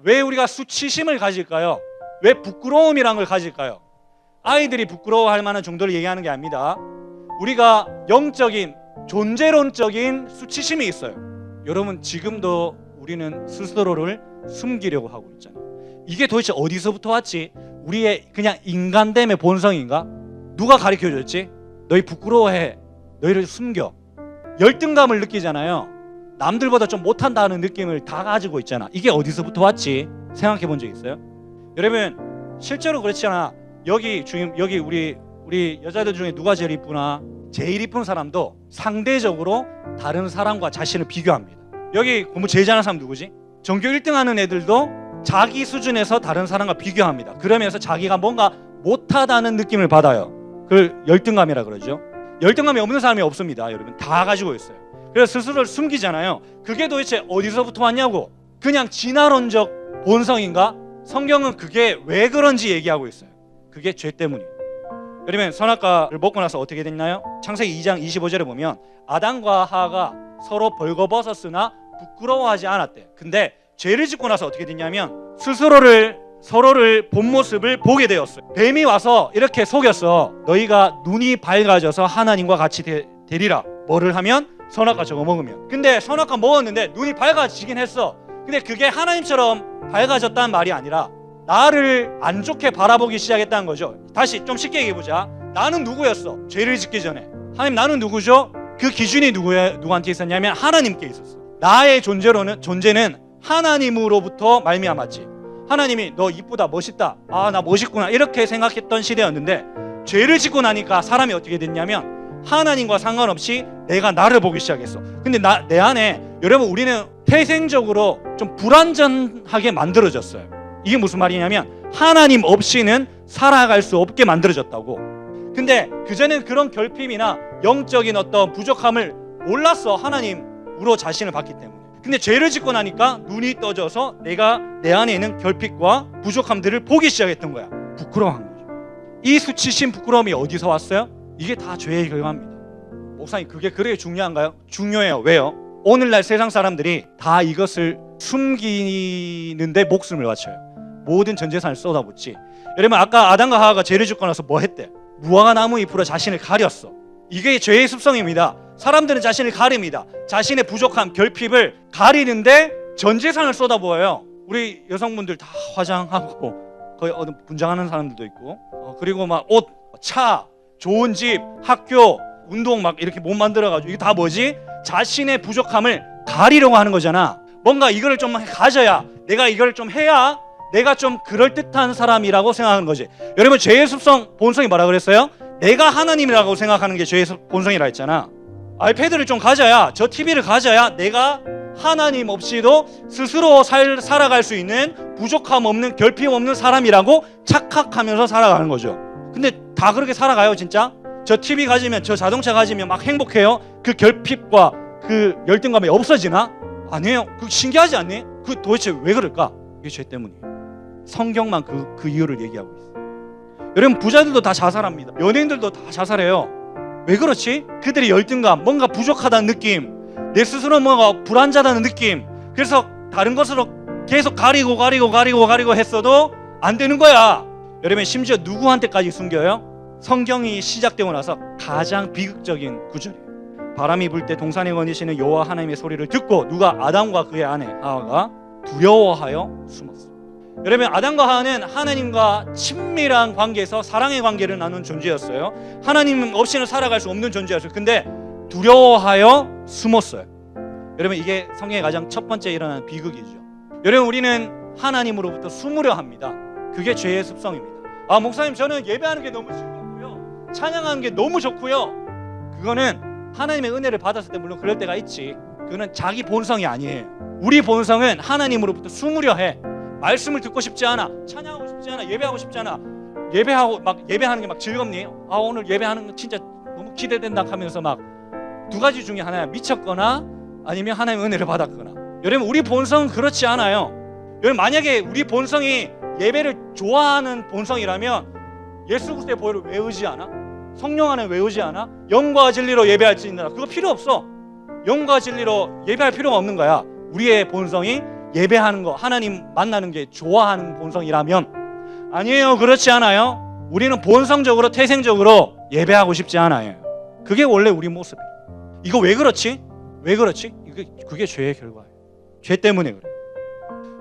왜 우리가 수치심을 가질까요? 왜 부끄러움이란 걸 가질까요? 아이들이 부끄러워할 만한 정도를 얘기하는 게 아닙니다. 우리가 영적인 존재론적인 수치심이 있어요. 여러분, 지금도 우리는 스스로를 숨기려고 하고 있잖아요. 이게 도대체 어디서부터 왔지? 우리의 그냥 인간됨의 본성인가? 누가 가르쳐줬지? 너희 부끄러워해, 너희를 숨겨. 열등감을 느끼잖아요. 남들보다 좀 못한다는 느낌을 다 가지고 있잖아. 이게 어디서부터 왔지? 생각해 본 적 있어요? 여러분, 실제로 그렇잖아. 여기 우리 여자들 중에 누가 제일 이쁘나? 제일 이쁜 사람도 상대적으로 다른 사람과 자신을 비교합니다. 여기 공부 제일 잘하는 사람 누구지? 전교 1등 하는 애들도 자기 수준에서 다른 사람과 비교합니다. 그러면서 자기가 뭔가 못하다는 느낌을 받아요. 그걸 열등감이라 그러죠. 열등감이 없는 사람이 없습니다. 여러분, 다 가지고 있어요. 그래서 스스로를 숨기잖아요. 그게 도대체 어디서부터 왔냐고. 그냥 진화론적 본성인가? 성경은 그게 왜 그런지 얘기하고 있어요. 그게 죄 때문이에요. 여러분, 선악과를 먹고 나서 어떻게 됐나요? 창세기 2장 25절에 보면 아담과 하와가 서로 벌거벗었으나 부끄러워하지 않았대. 근데 죄를 짓고 나서 어떻게 됐냐면 서로를 본 모습을 보게 되었어요. 뱀이 와서 이렇게 속였어. 너희가 눈이 밝아져서 하나님과 같이 되리라. 뭐를 하면? 선악과 저거 먹으면. 근데 선악과 먹었는데 눈이 밝아지긴 했어. 근데 그게 하나님처럼 밝아졌다는 말이 아니라 나를 안 좋게 바라보기 시작했다는 거죠. 다시 좀 쉽게 얘기해보자. 나는 누구였어? 죄를 짓기 전에. 하나님, 나는 누구죠? 그 기준이 누구한테 있었냐면 하나님께 있었어. 나의 존재는 하나님으로부터 말미암았지. 하나님이 너 이쁘다, 멋있다, 아, 나 멋있구나, 이렇게 생각했던 시대였는데, 죄를 짓고 나니까 사람이 어떻게 됐냐면 하나님과 상관없이 내가 나를 보기 시작했어. 근데 내 안에, 여러분, 우리는 태생적으로 좀 불완전하게 만들어졌어요. 이게 무슨 말이냐면 하나님 없이는 살아갈 수 없게 만들어졌다고. 근데 그전에는 그런 결핍이나 영적인 어떤 부족함을 몰랐어. 하나님으로 자신을 봤기 때문에. 근데 죄를 짓고 나니까 눈이 떠져서 내가 내 안에 있는 결핍과 부족함들을 보기 시작했던 거야. 부끄러워한 거죠. 이 수치심, 부끄러움이 어디서 왔어요? 이게 다 죄의 결과입니다. 목사님, 그게 그렇게 중요한가요? 중요해요. 왜요? 오늘날 세상 사람들이 다 이것을 숨기는데 목숨을 바쳐요. 모든 전 재산을 쏟아붓지. 여러분, 아까 아담과 하와가 죄를 짓고 나서 뭐 했대? 무화과 나무 잎으로 자신을 가렸어. 이게 죄의 습성입니다. 사람들은 자신을 가립니다. 자신의 부족함, 결핍을 가리는데 전 재산을 쏟아부어요. 우리 여성분들 다 화장하고 거의 분장하는 사람들도 있고, 그리고 막 옷, 차, 좋은 집, 학교, 운동 막 이렇게 못 만들어가지고, 이게 다 뭐지? 자신의 부족함을 가리려고 하는 거잖아. 뭔가 이거를 좀 가져야, 내가 이걸 좀 해야 내가 좀 그럴듯한 사람이라고 생각하는 거지. 여러분, 죄의 습성, 본성이 뭐라 그랬어요? 내가 하나님이라고 생각하는 게 죄의 본성이라 했잖아. 아이패드를 좀 가져야, 저 TV를 가져야 내가 하나님 없이도 스스로 살아갈 수 있는, 부족함 없는, 결핍 없는 사람이라고 착각하면서 살아가는 거죠. 근데 다 그렇게 살아가요, 진짜? 저 TV 가지면, 저 자동차 가지면 막 행복해요? 그 결핍과 그 열등감이 없어지나? 아니에요. 그거 신기하지 않니? 그 도대체 왜 그럴까? 이게 죄 때문이에요. 성경만 그 이유를 얘기하고 있어요. 여러분, 부자들도 다 자살합니다. 연예인들도 다 자살해요. 왜 그렇지? 그들의 열등감, 뭔가 부족하다는 느낌, 내 스스로 뭔가 불안하다는 느낌, 그래서 다른 것으로 계속 가리고 했어도 안 되는 거야. 여러분, 심지어 누구한테까지 숨겨요? 성경이 시작되고 나서 가장 비극적인 구절이에요. 바람이 불 때 동산에 거니시는 여호와 하나님의 소리를 듣고 누가? 아담과 그의 아내 하와가 두려워하여 숨었어요. 여러분, 아담과 하와는 하나님과 친밀한 관계에서 사랑의 관계를 나눈 존재였어요. 하나님 없이는 살아갈 수 없는 존재였어요. 근데 두려워하여 숨었어요. 여러분, 이게 성경에 가장 첫 번째 일어나는 비극이죠. 여러분, 우리는 하나님으로부터 숨으려 합니다. 그게 죄의 습성입니다. 아, 목사님, 저는 예배하는 게 너무 즐겁고요, 찬양하는 게 너무 좋고요. 그거는 하나님의 은혜를 받았을 때 물론 그럴 때가 있지. 그거는 자기 본성이 아니에요. 우리 본성은 하나님으로부터 숨으려 해. 말씀을 듣고 싶지 않아, 찬양하고 싶지 않아, 예배하고 싶지 않아. 예배하는 게 막 즐겁니? 아, 오늘 예배하는 거 진짜 너무 기대된다 하면서 막 두 가지 중에 하나야. 미쳤거나 아니면 하나님의 은혜를 받았거나. 여러분, 우리 본성은 그렇지 않아요. 여러분, 만약에 우리 본성이 예배를 좋아하는 본성이라면 예수 그리스도의 보혈을 외우지 않아? 성령 안에 외우지 않아? 영과 진리로 예배할 수 있느라. 그거 필요 없어. 영과 진리로 예배할 필요가 없는 거야. 우리의 본성이 예배하는 거, 하나님 만나는 게 좋아하는 본성이라면 아니에요. 그렇지 않아요. 우리는 본성적으로 태생적으로 예배하고 싶지 않아요. 그게 원래 우리 모습이에요. 이거 왜 그렇지? 왜 그렇지? 그게 죄의 결과예요. 죄 때문에 그래요.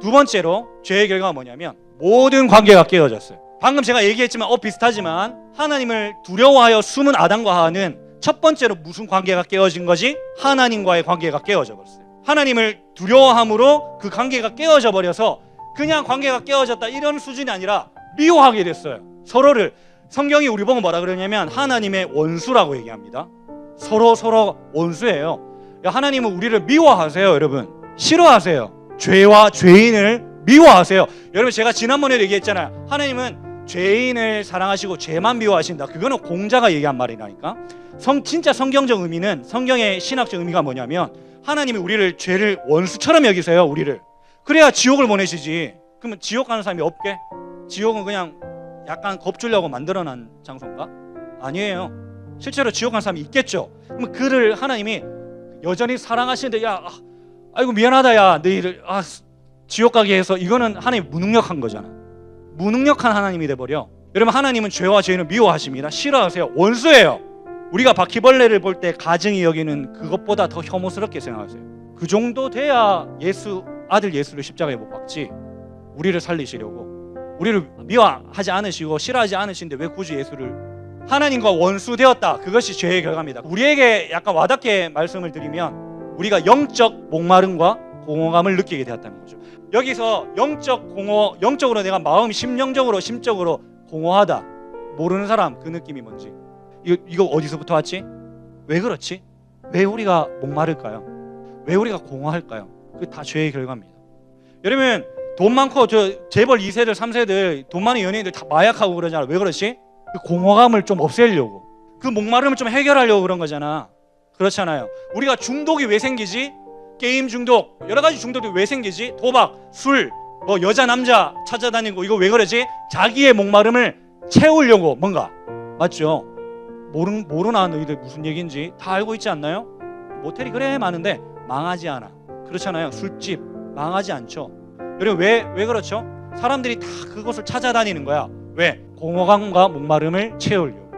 두 번째로 죄의 결과가 뭐냐면 모든 관계가 깨어졌어요. 방금 제가 얘기했지만 비슷하지만 하나님을 두려워하여 숨은 아담과 하와는 첫 번째로 무슨 관계가 깨어진 거지? 하나님과의 관계가 깨어져 버렸어요. 하나님을 두려워함으로 그 관계가 깨어져 버려서 그냥 관계가 깨어졌다 이런 수준이 아니라 미워하게 됐어요. 서로를. 성경이 우리 보고 뭐라 그러냐면 하나님의 원수라고 얘기합니다. 서로 원수예요. 하나님은 우리를 미워하세요. 여러분 싫어하세요. 죄와 죄인을 미워하세요. 여러분 제가 지난번에도 얘기했잖아요. 하나님은 죄인을 사랑하시고 죄만 미워하신다. 그거는 공자가 얘기한 말이라니까. 진짜 성경적 의미는, 성경의 신학적 의미가 뭐냐면 하나님이 우리를 죄를 원수처럼 여기세요. 우리를. 그래야 지옥을 보내시지. 그러면 지옥 가는 사람이 없게? 지옥은 그냥 약간 겁주려고 만들어놓은 장소인가? 아니에요. 실제로 지옥 가는 사람이 있겠죠. 그러면 그를 하나님이 여전히 사랑하시는데 아이고 미안하다 야 너희를 지옥 가게 해서, 이거는 하나님 무능력한 거잖아. 무능력한 하나님이 돼버려. 여러분 하나님은 죄와 죄인을 미워하십니다. 싫어하세요. 원수예요. 우리가 바퀴벌레를 볼 때 가증히 여기는 그것보다 더 혐오스럽게 생각하세요. 그 정도 돼야 아들 예수를 십자가에 못 박지. 우리를 살리시려고. 우리를 미워하지 않으시고 싫어하지 않으신데 왜 굳이 예수를. 하나님과 원수 되었다. 그것이 죄의 결과입니다. 우리에게 약간 와닿게 말씀을 드리면 우리가 영적 목마름과 공허감을 느끼게 되었다는 거죠. 여기서 영적으로 내가 마음이 심적으로 공허하다. 모르는 사람 그 느낌이 뭔지. 이거 어디서부터 왔지? 왜 그렇지? 왜 우리가 목마를까요? 왜 우리가 공허할까요? 그게 다 죄의 결과입니다. 여러분 돈 많고 재벌 2세들 3세들 돈 많은 연예인들 다 마약하고 그러잖아. 왜 그렇지? 그 공허감을 좀 없애려고, 그 목마름을 좀 해결하려고 그런 거잖아. 그렇잖아요. 우리가 중독이 왜 생기지? 게임 중독, 여러 가지 중독이 왜 생기지? 도박, 술, 여자 남자 찾아다니고. 이거 왜 그러지? 자기의 목마름을 채우려고. 뭔가 맞죠? 모르나 너희들 무슨 얘기인지 다 알고 있지 않나요? 모텔이 그래 많은데 망하지 않아. 그렇잖아요. 술집 망하지 않죠. 여러분 왜 그렇죠? 사람들이 다 그것을 찾아다니는 거야. 왜? 공허감과 목마름을 채우려고.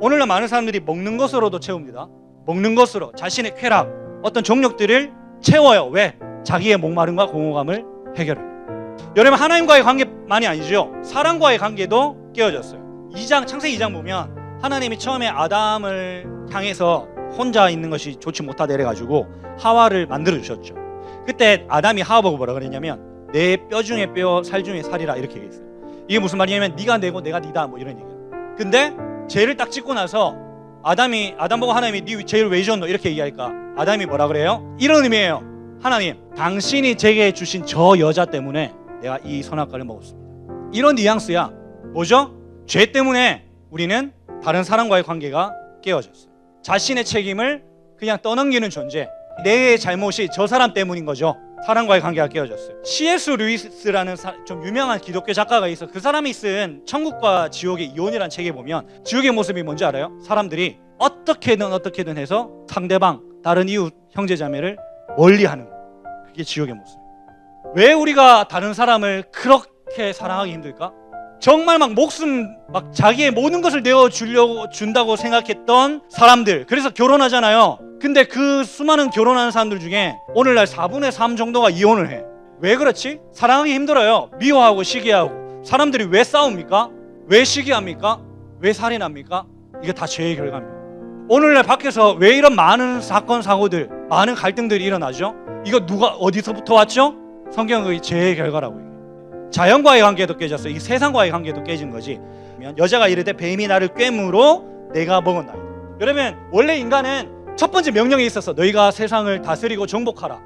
오늘날 많은 사람들이 먹는 것으로도 채웁니다. 먹는 것으로 자신의 쾌락, 어떤 종욕들을 채워요. 왜? 자기의 목마름과 공허감을 해결해요. 여러분 하나님과의 관계만이 아니죠. 사람과의 관계도 깨어졌어요. 창세기 2장 보면 하나님이 처음에 아담을 향해서 혼자 있는 것이 좋지 못하다 이래가지고 하와를 만들어 주셨죠. 그때 아담이 하와 보고 뭐라 그랬냐면 내 뼈 중에 뼈, 살 중에 살이라 이렇게 얘기했어요. 이게 무슨 말이냐면 네가 내고 내가 네다 뭐 이런 얘기예요. 근데 죄를 딱 짓고 나서 아담 보고 하나님이 네 죄를 왜 지었노 이렇게 얘기하니까 아담이 뭐라 그래요? 이런 의미예요. 하나님 당신이 제게 주신 저 여자 때문에 내가 이 선악과를 먹었습니다. 이런 뉘앙스야. 뭐죠? 죄 때문에 우리는 다른 사람과의 관계가 깨어졌어요. 자신의 책임을 그냥 떠넘기는 존재. 내 잘못이 저 사람 때문인 거죠. 사람과의 관계가 깨어졌어요. C.S. 루이스라는 좀 유명한 기독교 작가가 있어. 그 사람이 쓴 천국과 지옥의 이혼이라는 책에 보면 지옥의 모습이 뭔지 알아요? 사람들이 어떻게든 해서 상대방, 다른 이웃 형제자매를 멀리하는 거. 그게 지옥의 모습. 왜 우리가 다른 사람을 그렇게 사랑하기 힘들까? 정말 자기의 모든 것을 준다고 생각했던 사람들. 그래서 결혼하잖아요. 근데 그 수많은 결혼하는 사람들 중에 오늘날 4분의 3 정도가 이혼을 해. 왜 그렇지? 사랑하기 힘들어요. 미워하고 시기하고. 사람들이 왜 싸웁니까? 왜 시기합니까? 왜 살인합니까? 이게 다 죄의 결과입니다. 오늘날 밖에서 왜 이런 많은 사건 사고들, 많은 갈등들이 일어나죠? 이거 어디서부터 왔죠? 성경은 죄의 결과라고 얘기해요. 자연과의 관계도 깨졌어요. 이 세상과의 관계도 깨진 거지. 여자가 이르되 뱀이 나를 꿰므로 내가 먹었나이다. 여러분 원래 인간은 첫 번째 명령이 있었어. 너희가 세상을 다스리고 정복하라,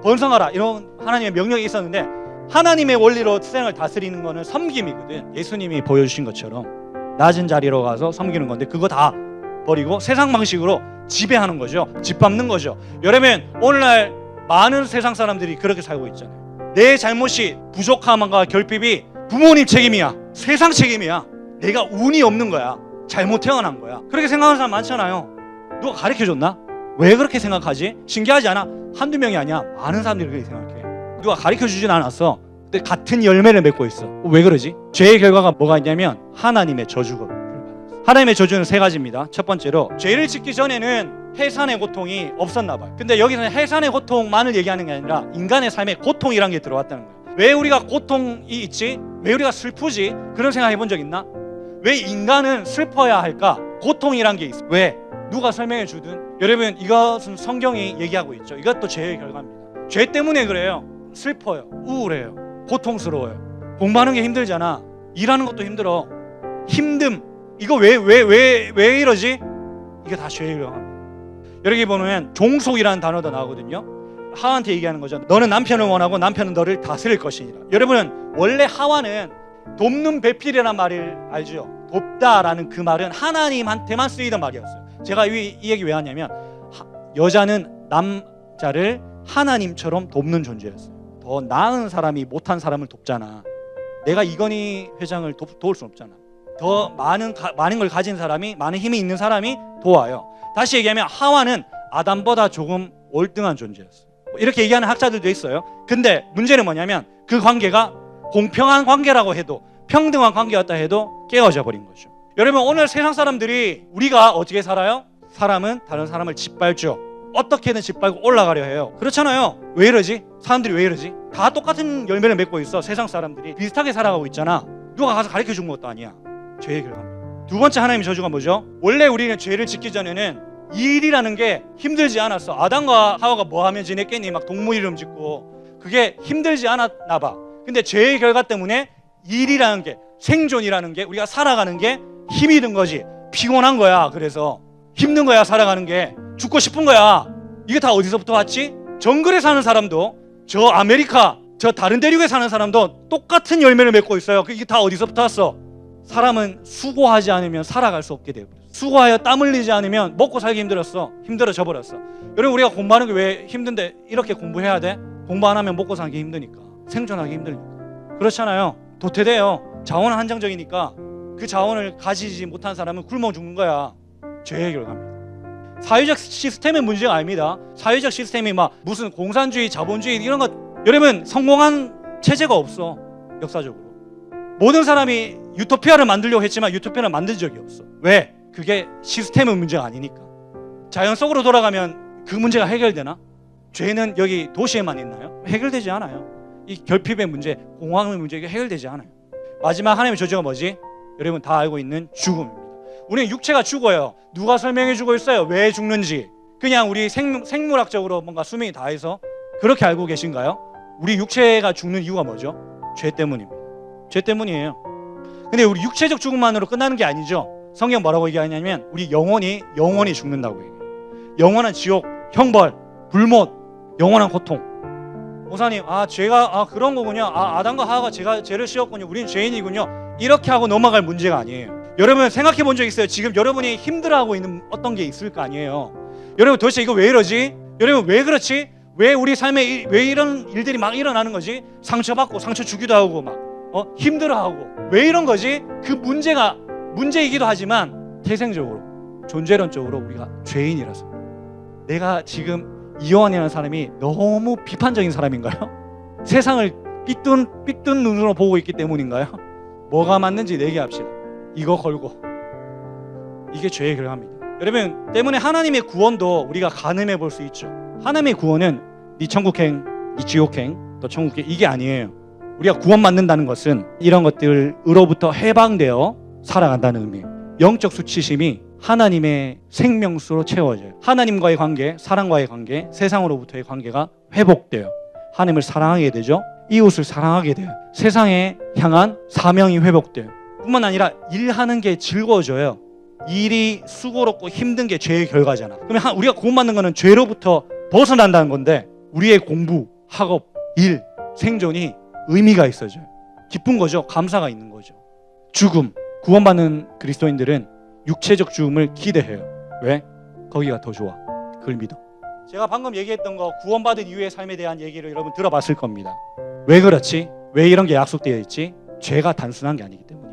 번성하라, 이런 하나님의 명령이 있었는데 하나님의 원리로 세상을 다스리는 거는 섬김이거든. 예수님이 보여주신 것처럼 낮은 자리로 가서 섬기는 건데 그거 다 버리고 세상 방식으로 지배하는 거죠. 짓밟는 거죠. 여러분 오늘날 많은 세상 사람들이 그렇게 살고 있잖아요. 내 잘못이, 부족함과 결핍이 부모님 책임이야, 세상 책임이야, 내가 운이 없는 거야, 잘못 태어난 거야. 그렇게 생각하는 사람 많잖아요. 누가 가르쳐줬나? 왜 그렇게 생각하지? 신기하지 않아? 한두 명이 아니야. 많은 사람들이 그렇게 생각해. 누가 가르쳐주진 않았어. 근데 같은 열매를 맺고 있어. 왜 그러지? 죄의 결과가 뭐가 있냐면 하나님의 저주가. 하나님의 저주는 세 가지입니다. 첫 번째로 죄를 짓기 전에는 해산의 고통이 없었나 봐요. 근데 여기서는 해산의 고통만을 얘기하는 게 아니라 인간의 삶에 고통이란 게 들어왔다는 거예요. 왜 우리가 고통이 있지? 왜 우리가 슬프지? 그런 생각 해본 적 있나? 왜 인간은 슬퍼야 할까? 고통이란 게 있어. 왜? 누가 설명해 주든. 여러분, 이것은 성경이 얘기하고 있죠. 이것도 죄의 결과입니다. 죄 때문에 그래요. 슬퍼요. 우울해요. 고통스러워요. 공부하는 게 힘들잖아. 일하는 것도 힘들어. 힘듦. 이거 왜 이러지? 이게 다 죄의 결과입니다. 여기 보면 종속이라는 단어도 나오거든요. 하와한테 얘기하는 거죠. 너는 남편을 원하고 남편은 너를 다스릴 것이니라. 여러분은 원래 하와는 돕는 배필이라는 말을 알죠? 돕다라는 그 말은 하나님한테만 쓰이던 말이었어요. 제가 이 얘기 왜 하냐면 여자는 남자를 하나님처럼 돕는 존재였어요. 더 나은 사람이 못한 사람을 돕잖아. 내가 이건희 회장을 도울 수는 없잖아. 더 많은 걸 가진 사람이, 많은 힘이 있는 사람이 도와요. 다시 얘기하면 하와는 아담보다 조금 월등한 존재였어요. 이렇게 얘기하는 학자들도 있어요. 근데 문제는 뭐냐면 그 관계가 공평한 관계라고 해도, 평등한 관계였다 해도 깨어져 버린 거죠. 여러분, 오늘 세상 사람들이 우리가 어떻게 살아요? 사람은 다른 사람을 짓밟죠. 어떻게든 짓밟고 올라가려 해요. 그렇잖아요. 왜 이러지? 사람들이 왜 이러지? 다 똑같은 열매를 맺고 있어. 세상 사람들이 비슷하게 살아가고 있잖아. 누가 가서 가르쳐 준 것도 아니야. 죄의 결과입니다. 두 번째 하나님의 저주가 뭐죠? 원래 우리는 죄를 짓기 전에는 일이라는 게 힘들지 않았어. 아담과 하와가 뭐 하면 지냈겠니? 막 동물 이름 짓고. 그게 힘들지 않았나 봐. 근데 죄의 결과 때문에 일이라는 게, 생존이라는 게, 우리가 살아가는 게 힘이 든 거지. 피곤한 거야. 그래서 힘든 거야. 살아가는 게. 죽고 싶은 거야. 이게 다 어디서부터 왔지? 정글에 사는 사람도, 저 아메리카, 저 다른 대륙에 사는 사람도 똑같은 열매를 맺고 있어요. 이게 다 어디서부터 왔어? 사람은 수고하지 않으면 살아갈 수 없게 되어버렸어. 수고하여 땀 흘리지 않으면 먹고 살기 힘들어져 버렸어. 여러분, 우리가 공부하는 게 왜 힘든데 이렇게 공부해야 돼? 공부 안 하면 먹고 살기 힘드니까, 생존하기 힘드니까. 그렇잖아요. 도태돼요. 자원은 한정적이니까 그 자원을 가지지 못한 사람은 굶어 죽는 거야. 죄의 결과입니다. 사회적 시스템의 문제가 아닙니다. 사회적 시스템이 막 무슨 공산주의, 자본주의 이런 것, 여러분, 성공한 체제가 없어. 역사적으로 모든 사람이 유토피아를 만들려고 했지만 유토피아를 만든 적이 없어. 왜? 그게 시스템의 문제가 아니니까. 자연 속으로 돌아가면 그 문제가 해결되나? 죄는 여기 도시에만 있나요? 해결되지 않아요. 이 결핍의 문제, 공황의 문제, 이게 해결되지 않아요. 마지막 하나님의 저주가 뭐지? 여러분 다 알고 있는 죽음입니다. 우리는 육체가 죽어요. 누가 설명해 주고 있어요? 왜 죽는지. 그냥 우리 생물학적으로 뭔가 수명이 다해서 그렇게 알고 계신가요? 우리 육체가 죽는 이유가 뭐죠? 죄 때문입니다. 죄 때문이에요. 근데 우리 육체적 죽음만으로 끝나는 게 아니죠. 성경 뭐라고 얘기하냐면 우리 영혼이 죽는다고 얘기해요. 영원한 지옥, 형벌, 불못, 영원한 고통. 목사님, 죄가 그런 거군요. 아담과 하와가 죄를 지었군요. 우린 죄인이군요. 이렇게 하고 넘어갈 문제가 아니에요. 여러분 생각해 본 적 있어요? 지금 여러분이 힘들어하고 있는 어떤 게 있을 거 아니에요. 여러분 도대체 이거 왜 이러지? 여러분 왜 그렇지? 왜 우리 삶에 왜 이런 일들이 막 일어나는 거지? 상처받고 상처 주기도 하고 막 힘들어하고 왜 이런 거지? 그 문제가 문제이기도 하지만 태생적으로, 존재론적으로 우리가 죄인이라서. 내가 지금 이요한이라는 사람이 너무 비판적인 사람인가요? 세상을 삐뚤 눈으로 보고 있기 때문인가요? 뭐가 맞는지 내기합시다. 이거 걸고. 이게 죄의 결과입니다. 여러분 때문에 하나님의 구원도 우리가 가늠해 볼 수 있죠. 하나님의 구원은 네 천국행, 네 지옥행, 너 천국행, 이게 아니에요. 우리가 구원받는다는 것은 이런 것들으로부터 해방되어 살아간다는 의미예요. 영적 수치심이 하나님의 생명수로 채워져요. 하나님과의 관계, 사랑과의 관계, 세상으로부터의 관계가 회복돼요. 하나님을 사랑하게 되죠. 이웃을 사랑하게 돼요. 세상에 향한 사명이 회복돼요. 뿐만 아니라 일하는 게 즐거워져요. 일이 수고롭고 힘든 게 죄의 결과잖아. 그러면 우리가 구원받는 거는 죄로부터 벗어난다는 건데 우리의 공부, 학업, 일, 생존이 의미가 있어져요. 기쁜 거죠. 감사가 있는 거죠. 죽음, 구원받는 그리스도인들은 육체적 죽음을 기대해요. 왜? 거기가 더 좋아. 그걸 믿어. 제가 방금 얘기했던 거 구원받은 이후의 삶에 대한 얘기를 여러분 들어봤을 겁니다. 왜 그렇지? 왜 이런 게 약속되어 있지? 죄가 단순한 게 아니기 때문에.